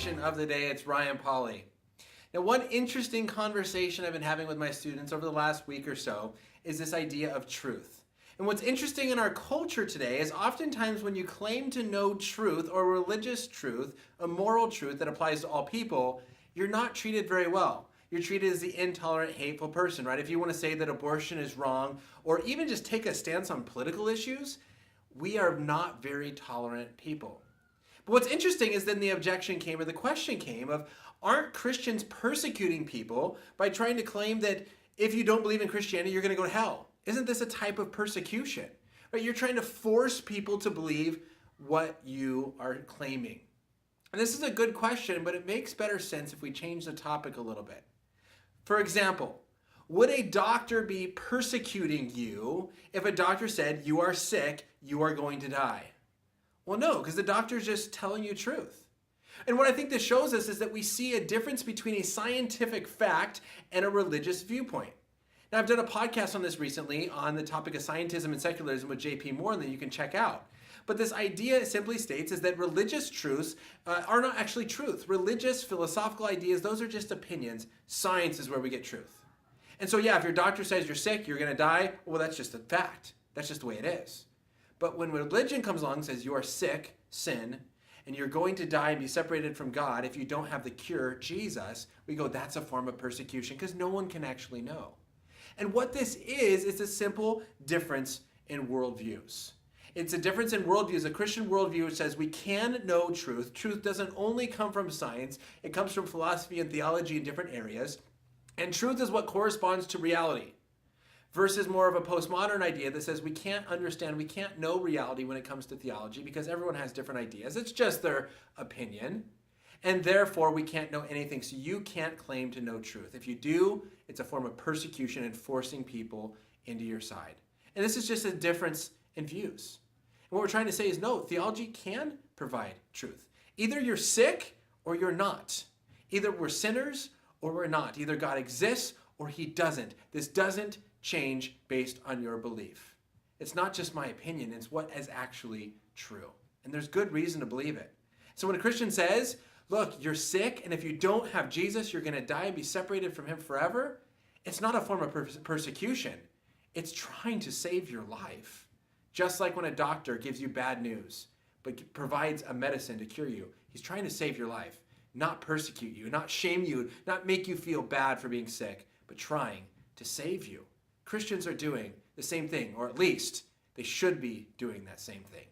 question of the day. It's Ryan Polly. Now, one interesting conversation I've been having with my students over the last week or so is this idea of truth. And what's interesting in our culture today is oftentimes when you claim to know truth or religious truth, a moral truth that applies to all people, you're not treated very well. You're treated as the intolerant, hateful person, right? If you want to say that abortion is wrong or even just take a stance on political issues, we are not very tolerant people. But what's interesting is then the objection came, or the question came of, aren't Christians persecuting people by trying to claim that if you don't believe in Christianity, you're going to go to hell? Isn't this a type of persecution? Right? You're trying to force people to believe what you are claiming. And this is a good question, but it makes better sense if we change the topic a little bit. For example, would a doctor be persecuting you if a doctor said you are sick, you are going to die? Well, no, because the doctor's just telling you truth. And what I think this shows us is that we see a difference between a scientific fact and a religious viewpoint. Now, I've done a podcast on this recently on the topic of scientism and secularism with J.P. Moore that you can check out. But this idea simply states is that religious truths are not actually truth. Religious, philosophical ideas, those are just opinions. Science is where we get truth. And so, yeah, if your doctor says you're sick, you're going to die, well, that's just a fact. That's just the way it is. But when religion comes along and says you are sick, sin, and you're going to die and be separated from God if you don't have the cure, Jesus, we go, that's a form of persecution because no one can actually know. And what this is a simple difference in worldviews. It's a difference in worldviews. A Christian worldview says we can know truth. Truth doesn't only come from science. It comes from philosophy and theology in different areas. And truth is what corresponds to reality. Versus more of a postmodern idea that says we can't understand, we can't know reality when it comes to theology because everyone has different ideas. It's just their opinion. And therefore, we can't know anything. So you can't claim to know truth. If you do, it's a form of persecution and forcing people into your side. And this is just a difference in views. And what we're trying to say is no, theology can provide truth. Either you're sick or you're not. Either we're sinners or we're not. Either God exists or he doesn't. This doesn't change based on your belief. It's not just my opinion, it's what is actually true. And there's good reason to believe it. So when a Christian says, look, you're sick, and if you don't have Jesus, you're going to die and be separated from him forever, it's not a form of persecution. It's trying to save your life. Just like when a doctor gives you bad news, but provides a medicine to cure you. He's trying to save your life, not persecute you, not shame you, not make you feel bad for being sick, but trying to save you. Christians are doing the same thing, or at least they should be doing that same thing.